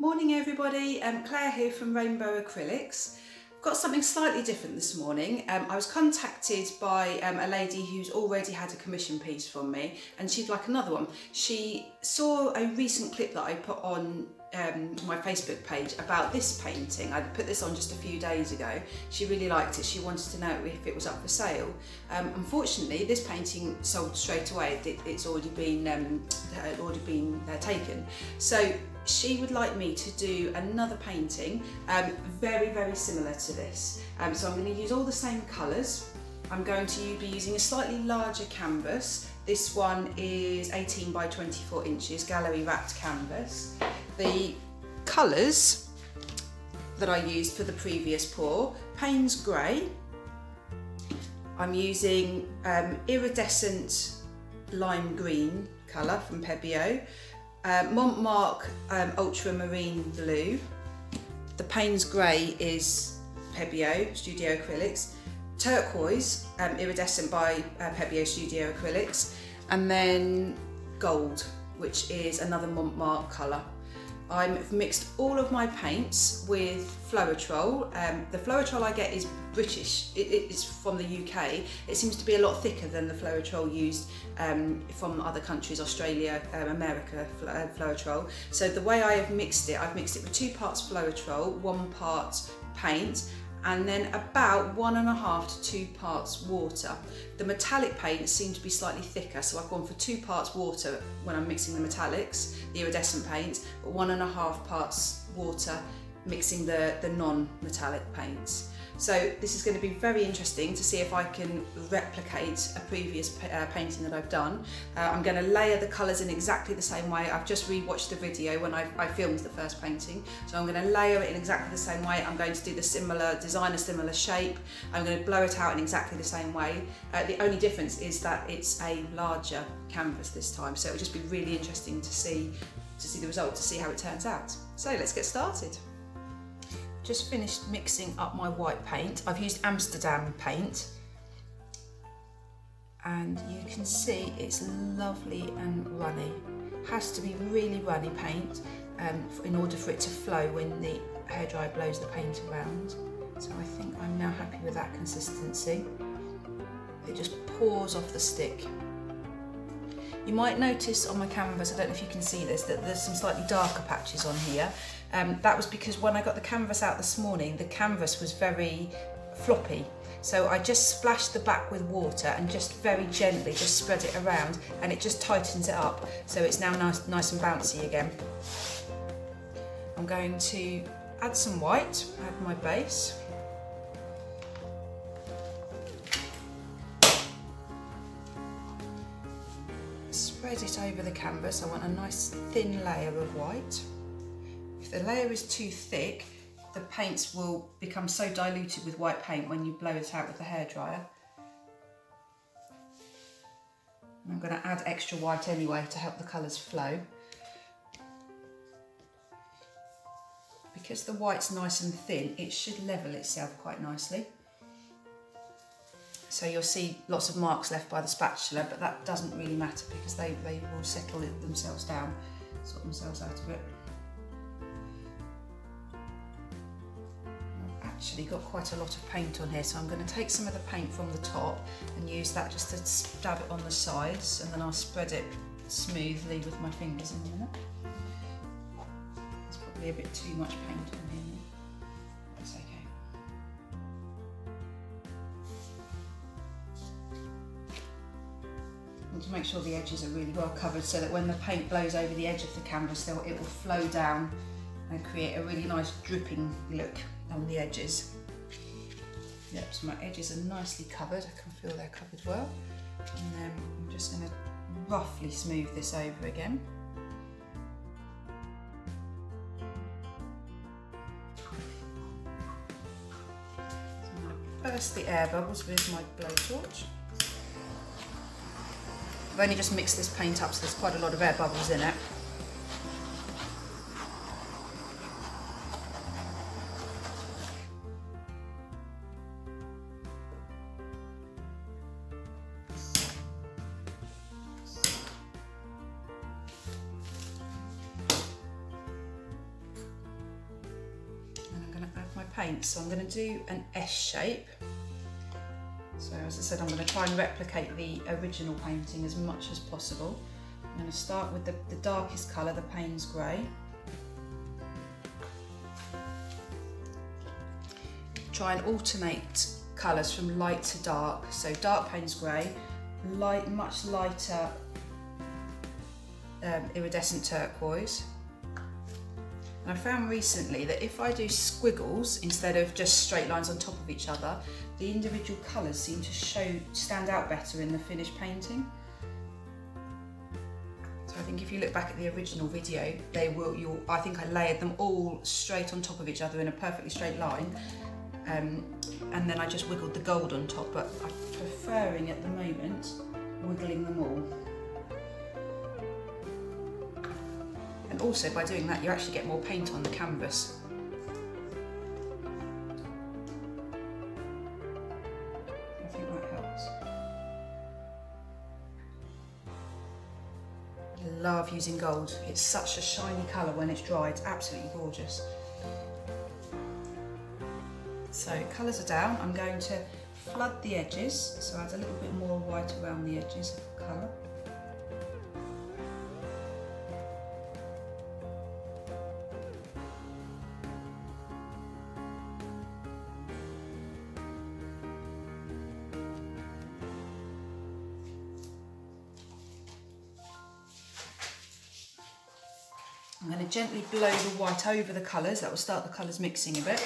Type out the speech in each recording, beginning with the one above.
Morning everybody, Claire here from Rainbow Acrylics. I've got something slightly different this morning. I was contacted by a lady who's already had a commission piece from me and she'd like another one. She saw a recent clip that I put on my Facebook page about this painting. I put this on just a few days ago. She really liked it. She wanted to know if it was up for sale. Unfortunately, this painting sold straight away. It's already been taken. So she would like me to do another painting very similar to this. So I'm going to use all the same colours. I'm going to be using a slightly larger canvas. This one is 18 by 24 inches gallery wrapped canvas. The colours that I used for the previous pour, Payne's grey. I'm using iridescent lime green colour from Pebeo. Monte Marte ultramarine blue. The Payne's grey is Pebeo Studio Acrylics. Turquoise, iridescent by Pebeo Studio Acrylics. And then gold, which is another Monte Marte colour. I've mixed all of my paints with floetrol. The floetrol I get is British, it's from the UK. It seems to be a lot thicker than the floetrol used from other countries, Australia, America, floetrol. So the way I've mixed it with 2 parts floetrol, 1 part paint, and then about 1.5 to 2 parts water. The metallic paints seem to be slightly thicker, so I've gone for 2 parts water when I'm mixing the metallics, the iridescent paints, but 1.5 parts water mixing the non-metallic paints. So this is going to be very interesting to see if I can replicate a previous painting that I've done. I'm going to layer the colours in exactly the same way. I've just rewatched the video when I filmed the first painting. So I'm going to layer it in exactly the same way. I'm going to do design a similar shape. I'm going to blow it out in exactly the same way. The only difference is that it's a larger canvas this time. So it'll just be really interesting to see the result, to see how it turns out. So let's get started. Just finished mixing up my white paint. I've used Amsterdam paint and you can see it's lovely and runny. Has to be really runny paint in order for it to flow when the hairdryer blows the paint around. So I think I'm now happy with that consistency. It just pours off the stick. You might notice on my canvas, I don't know if you can see this, that there's some slightly darker patches on here. That was because when I got the canvas out this morning, the canvas was very floppy. So I just splashed the back with water and just very gently just spread it around and it just tightens it up. So it's now nice and bouncy again. I'm going to add some white, add my base. Spread it over the canvas. I want a nice thin layer of white. If the layer is too thick, the paints will become so diluted with white paint when you blow it out with the hairdryer. I'm going to add extra white anyway to help the colours flow. Because the white's nice and thin, it should level itself quite nicely. So you'll see lots of marks left by the spatula, but that doesn't really matter because they will settle themselves down, sort themselves out of it. I've actually got quite a lot of paint on here, so I'm going to take some of the paint from the top and use that just to dab it on the sides, and then I'll spread it smoothly with my fingers in a minute. There's probably a bit too much paint on here. That's okay. To make sure the edges are really well covered so that when the paint blows over the edge of the canvas, it will flow down and create a really nice dripping look on the edges. Yep, so my edges are nicely covered. I can feel they're covered well. And then I'm just going to roughly smooth this over again. So I'm going to burst the air bubbles with my blowtorch. I've only just mixed this paint up, so there's quite a lot of air bubbles in it. paint, so I'm going to do an S shape. So as I said, I'm going to try and replicate the original painting as much as possible. I'm going to start with the darkest colour, the Payne's grey. Try and alternate colours from light to dark. So dark Payne's grey, much lighter iridescent turquoise. And I found recently that if I do squiggles instead of just straight lines on top of each other, the individual colours seem to stand out better in the finished painting. So I think if you look back at the original video, I think I layered them all straight on top of each other in a perfectly straight line, and then I just wiggled the gold on top, but I'm preferring at the moment wiggling them all. And also by doing that, you actually get more paint on the canvas. I think that helps. I love using gold. It's such a shiny colour when it's dry. It's absolutely gorgeous. So colours are down. I'm going to flood the edges, so add a little bit more white around the edges of the colour. I'm going to gently blow the white over the colours. That will start the colours mixing a bit.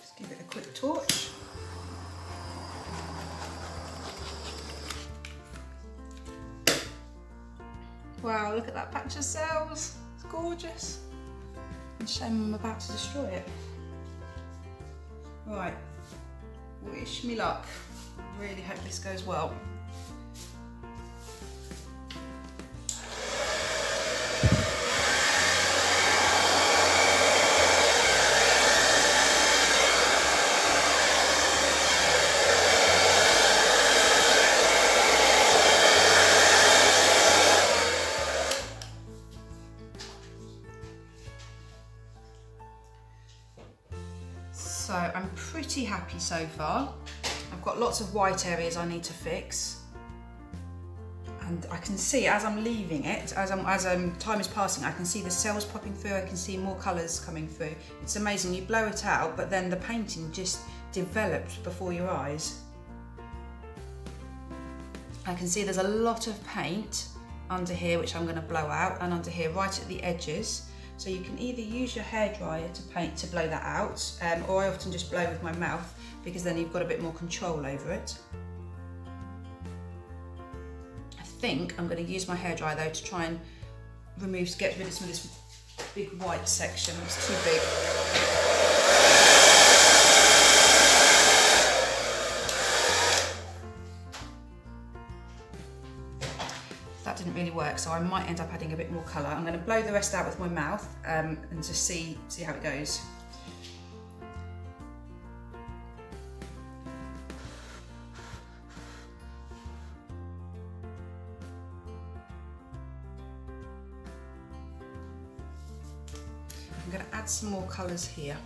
Just give it a quick torch. Wow, look at that patch of cells. It's gorgeous. Shame I'm about to destroy it. Right, wish me luck. Really hope this goes well. So I'm pretty happy so far. I've got lots of white areas I need to fix. And I can see as I'm leaving it, as time is passing, I can see the cells popping through, I can see more colours coming through. It's amazing, you blow it out, but then the painting just develops before your eyes. I can see there's a lot of paint under here, which I'm going to blow out, and under here right at the edges. So you can either use your hairdryer to blow that out, or I often just blow with my mouth, because then you've got a bit more control over it. I think I'm going to use my hairdryer though to try and get rid of some of this big white section. It's too big. That didn't really work, so I might end up adding a bit more colour. I'm going to blow the rest out with my mouth and just see how it goes. I'm going to add some more colours here.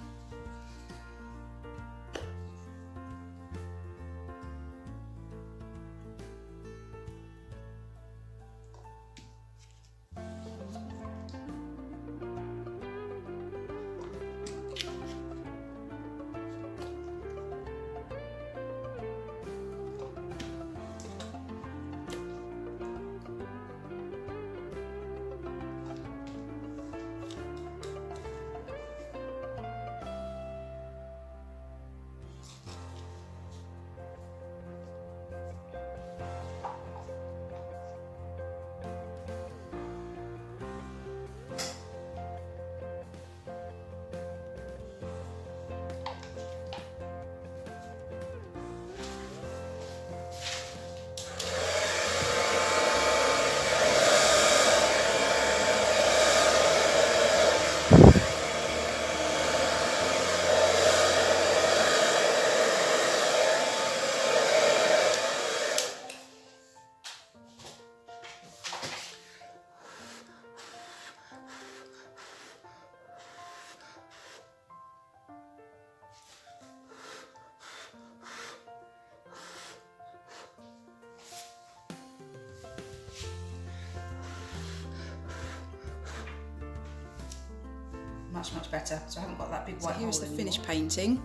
much better. So I haven't got that big white hole anymore. Here's the finished painting.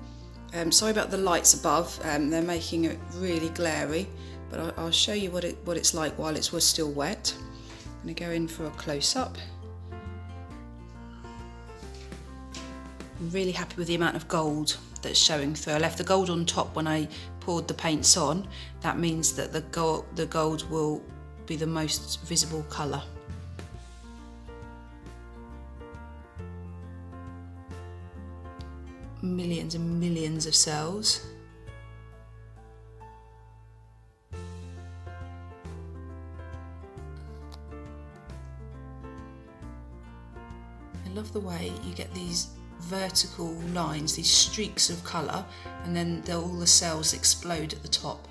Sorry about the lights above, they're making it really glary, but I'll show you what it's like while it was still wet. I'm going to go in for a close-up. I'm really happy with the amount of gold that's showing through. I left the gold on top when I poured the paints on. That means that the gold will be the most visible colour. Millions and millions of cells. I love the way you get these vertical lines, these streaks of colour, and then all the cells explode at the top.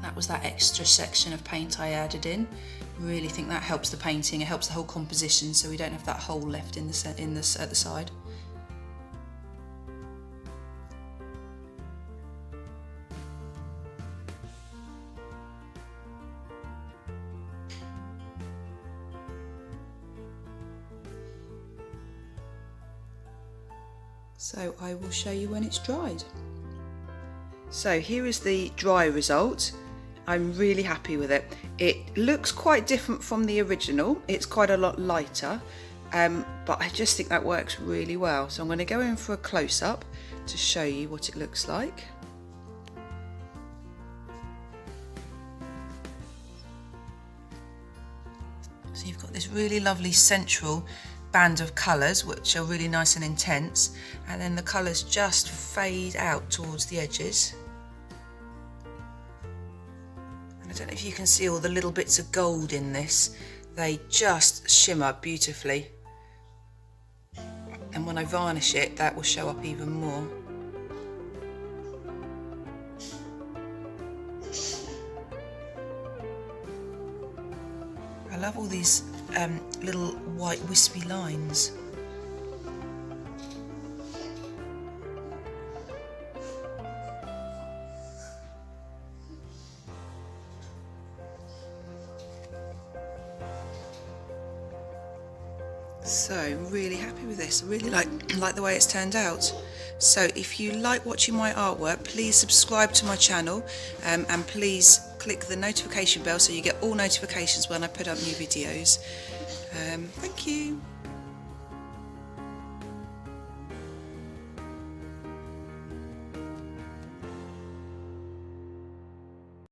That was that extra section of paint I added in. Really think that helps the painting, it helps the whole composition, so we don't have that hole left at the side. So I will show you when it's dried. So here is the dry result. I'm really happy with it. It looks quite different from the original. It's quite a lot lighter, but I just think that works really well. So I'm going to go in for a close-up to show you what it looks like. So you've got this really lovely central band of colours which are really nice and intense, and then the colours just fade out towards the edges. And I don't know if you can see all the little bits of gold in this, they just shimmer beautifully, and when I varnish it that will show up even more. I love all these little white wispy lines. So I'm really happy with this. I really like the way it's turned out. So if you like watching my artwork, please subscribe to my channel, and please click the notification bell so you get all notifications when I put up new videos. Thank you.